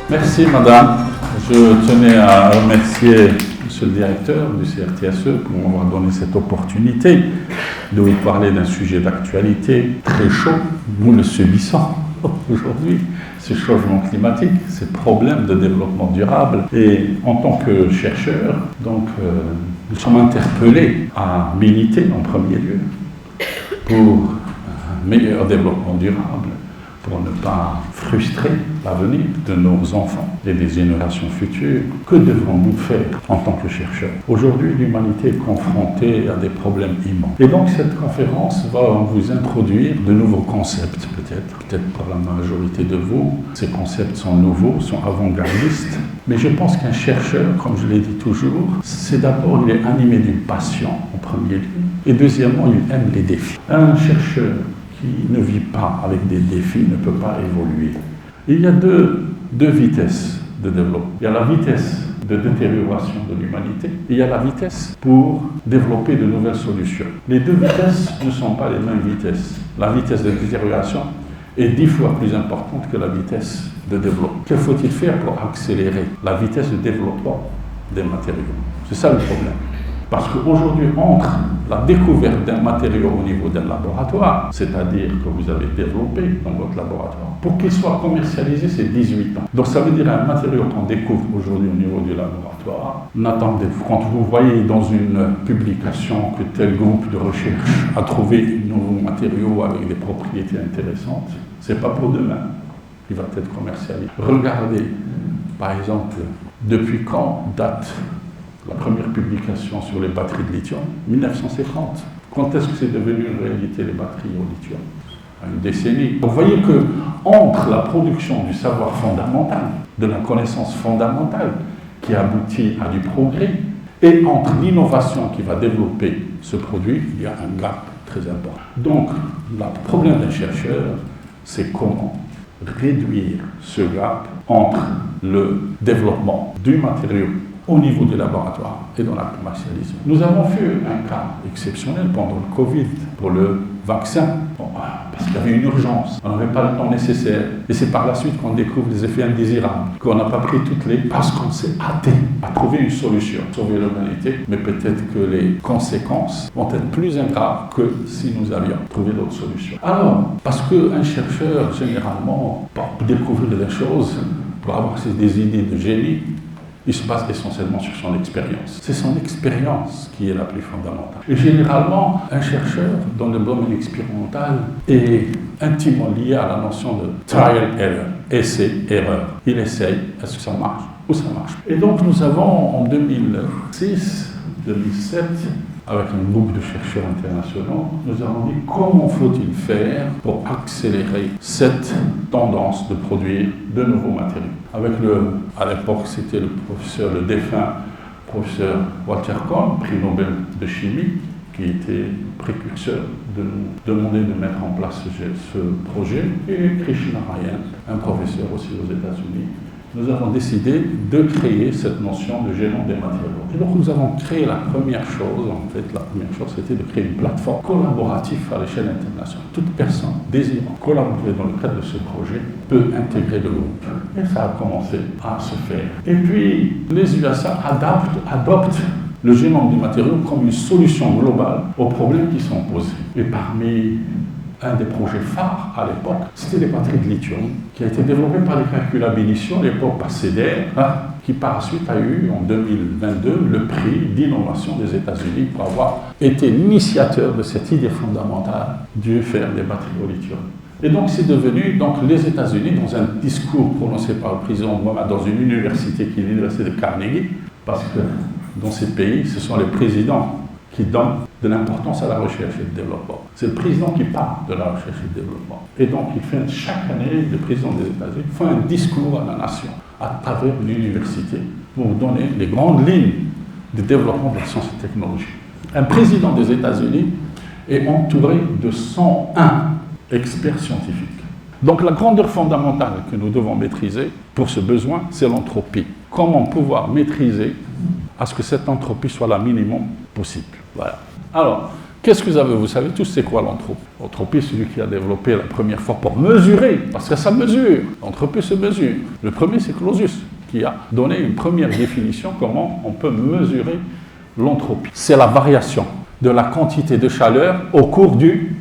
Merci madame. Je tenais à remercier monsieur le directeur du CRTSE pour m'avoir donné cette opportunité de vous parler d'un sujet d'actualité très chaud. Nous le subissons aujourd'hui, ce changement climatique, ces problèmes de développement durable. Et en tant que chercheurs, nous sommes interpellés à militer en premier lieu pour un meilleur développement durable, pour ne pas frustrer l'avenir de nos enfants et des générations futures. Que devons-nous faire en tant que chercheurs? Aujourd'hui, l'humanité est confrontée à des problèmes immenses. Et donc, cette conférence va vous introduire de nouveaux concepts, peut-être par la majorité de vous. Ces concepts sont nouveaux, sont avant-gardistes. Mais je pense qu'un chercheur, comme je l'ai dit toujours, c'est d'abord, il est animé d'une passion, en premier lieu. Et deuxièmement, il aime les défis. Un chercheur qui ne vit pas avec des défis ne peut pas évoluer. Il y a deux vitesses de développement. Il y a la vitesse de détérioration de l'humanité et il y a la vitesse pour développer de nouvelles solutions. Les deux vitesses ne sont pas les mêmes vitesses. La vitesse de détérioration est 10 fois plus importante que la vitesse de développement. Que faut-il faire pour accélérer la vitesse de développement des matériaux? C'est ça le problème. Parce qu'aujourd'hui, entre la découverte d'un matériau au niveau d'un laboratoire, c'est-à-dire que vous avez développé dans votre laboratoire, pour qu'il soit commercialisé, c'est 18 ans. Donc ça veut dire un matériau qu'on découvre aujourd'hui au niveau du laboratoire. Quand vous voyez dans une publication que tel groupe de recherche a trouvé un nouveau matériau avec des propriétés intéressantes, c'est pas pour demain qu'il va être commercialisé. Regardez, par exemple, depuis quand date la première publication sur les batteries de lithium, 1950. Quand est-ce que c'est devenu une réalité, les batteries au lithium? Une décennie. Vous voyez que entre la production du savoir fondamental, de la connaissance fondamentale qui aboutit à du progrès, et entre l'innovation qui va développer ce produit, il y a un gap très important. Donc, le problème d'un chercheur, c'est comment réduire ce gap entre le développement du matériau au niveau des laboratoires et dans la commercialisation. Nous avons fait un cas exceptionnel pendant le Covid pour le vaccin, parce qu'il y avait une urgence, on n'avait pas le temps nécessaire. Et c'est par la suite qu'on découvre les effets indésirables, qu'on n'a pas pris toutes les... parce qu'on s'est hâté à trouver une solution, sauver l'humanité, mais peut-être que les conséquences vont être plus graves que si nous avions trouvé d'autres solutions. Alors, parce qu'un chercheur, généralement, pour découvrir des choses, pour avoir des idées de génie, il se base essentiellement sur son expérience. C'est son expérience qui est la plus fondamentale. Et généralement, un chercheur dans le domaine expérimental est intimement lié à la notion de trial error, essai-erreur. Il essaye, est-ce que ça marche ou ça marche? Et donc nous avons en 2006, 2007, avec un groupe de chercheurs internationaux, nous avons dit comment faut-il faire pour accélérer cette tendance de produire de nouveaux matériaux. À l'époque, c'était le défunt professeur Walter Kohn, prix Nobel de chimie, qui était précurseur de nous demander de mettre en place ce projet, et Krishna Ryan, un professeur aussi aux États-Unis. Nous avons décidé de créer cette notion de génome des matériaux. Et donc nous avons créé la première chose, c'était de créer une plateforme collaborative à l'échelle internationale. Toute personne désirant collaborer dans le cadre de ce projet peut intégrer le groupe. Et ça a commencé à se faire. Et puis les USA adoptent le génome des matériaux comme une solution globale aux problèmes qui sont posés. Et parmi un des projets phares à l'époque, c'était les batteries de lithium, qui a été développé par les calculabilitions, à l'époque par CEDER, qui par la suite a eu en 2022 le prix d'innovation des États-Unis pour avoir été l'initiateur de cette idée fondamentale de faire des batteries au lithium. Et donc c'est devenu, les États-Unis, dans un discours prononcé par le président Obama dans une université qui est l'université de Carnegie, parce que dans ces pays, ce sont les présidents qui donnent de l'importance à la recherche et le développement. C'est le président qui parle de la recherche et du développement. Et donc, chaque année, le président des États-Unis fait un discours à la nation à travers l'université pour donner les grandes lignes du développement de la science et technologie. Un président des États-Unis est entouré de 101 experts scientifiques. Donc, la grandeur fondamentale que nous devons maîtriser pour ce besoin, c'est l'entropie. Comment pouvoir maîtriser à ce que cette entropie soit la minimum possible. Voilà. Alors, Qu'est-ce que vous avez? Vous savez tous c'est quoi l'entropie? L'entropie, c'est celui qui a développé la première fois pour mesurer, parce que ça mesure. L'entropie se mesure. Le premier, c'est Clausius, qui a donné une première définition comment on peut mesurer l'entropie. C'est la variation de la quantité de chaleur au cours du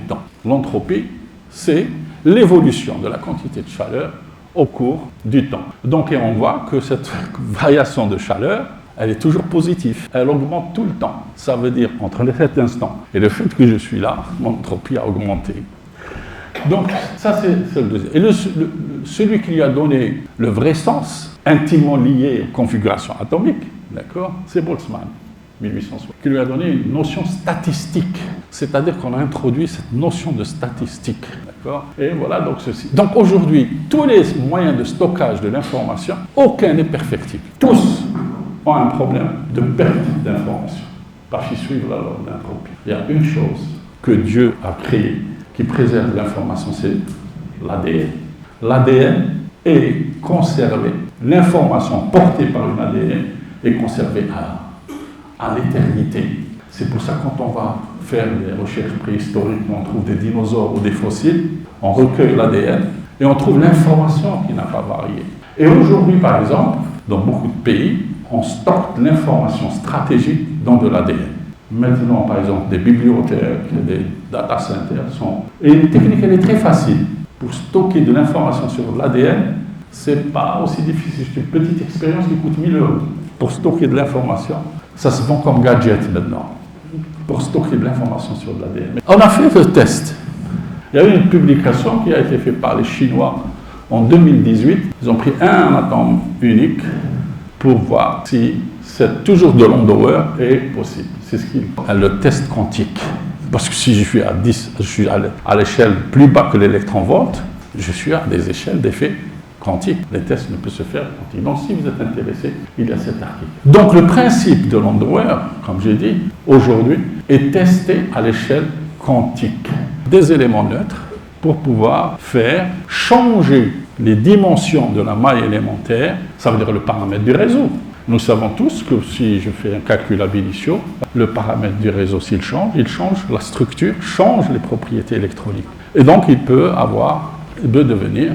temps. L'entropie, c'est l'évolution de la quantité de chaleur au cours du temps. Donc, et on voit que cette variation de chaleur, elle est toujours positive. Elle augmente tout le temps. Ça veut dire, entre cet instant et le fait que je suis là, mon entropie a augmenté. Donc, ça, c'est le deuxième. Et celui qui lui a donné le vrai sens, intimement lié aux configurations atomiques, d'accord, c'est Boltzmann, 1860, qui lui a donné une notion statistique. C'est-à-dire qu'on a introduit cette notion de statistique, d'accord. Et voilà donc ceci. Donc aujourd'hui, tous les moyens de stockage de l'information, aucun n'est perfectible. Tous ont un problème de perte d'information, parce qu'ils suivent la loi d'entropie. Il y a une chose que Dieu a créée qui préserve l'information, c'est l'ADN. L'ADN est conservé, l'information portée par une ADN est conservée à l'éternité. C'est pour ça que quand on va faire des recherches préhistoriques, on trouve des dinosaures ou des fossiles, on recueille l'ADN et on trouve l'information qui n'a pas varié. Et aujourd'hui, par exemple, dans beaucoup de pays, on stocke l'information stratégique dans de l'ADN. Maintenant, par exemple, des bibliothèques, des data centers sont... Et une technique, elle est très facile. Pour stocker de l'information sur l'ADN, c'est pas aussi difficile. C'est une petite expérience qui coûte 1 000 €. Pour stocker de l'information, ça se vend comme gadget maintenant. Pour stocker de l'information sur l'ADN. On a fait le test. Il y a eu une publication qui a été faite par les Chinois en 2018. Ils ont pris un atome unique pour voir si c'est toujours de l'Ondower est possible. C'est ce qu'il le test quantique. Parce que si je suis à 10, je suis à l'échelle plus bas que l'électron-volt, je suis à des échelles d'effet quantique. Les tests ne peuvent se faire quantique. Donc si vous êtes intéressé, il y a cet article. Donc le principe de l'Ondower, comme j'ai dit, aujourd'hui, est testé à l'échelle quantique. Des éléments neutres pour pouvoir faire changer les dimensions de la maille élémentaire, ça veut dire le paramètre du réseau. Nous savons tous que si je fais un calcul ab initio, le paramètre du réseau, s'il change, la structure change les propriétés électroniques. Et donc, il peut devenir,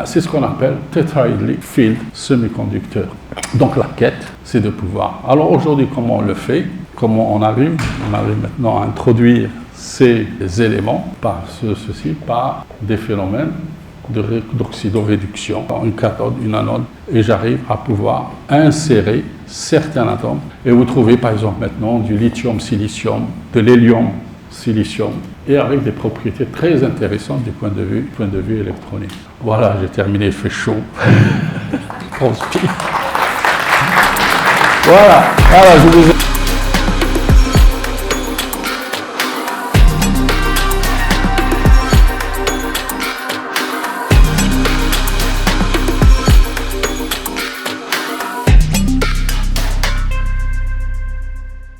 c'est ce qu'on appelle tetrahedral field semi-conducteur. Donc, la quête, c'est de pouvoir. Alors, aujourd'hui, comment on le fait? Comment on arrive? On arrive maintenant à introduire ces éléments par par des phénomènes d'oxydoréduction, une cathode, une anode, et j'arrive à pouvoir insérer certains atomes. Et vous trouvez par exemple maintenant du lithium-silicium, de l'hélium-silicium, et avec des propriétés très intéressantes du point de vue électronique. Voilà, j'ai terminé, il fait chaud. Voilà, je vous ai...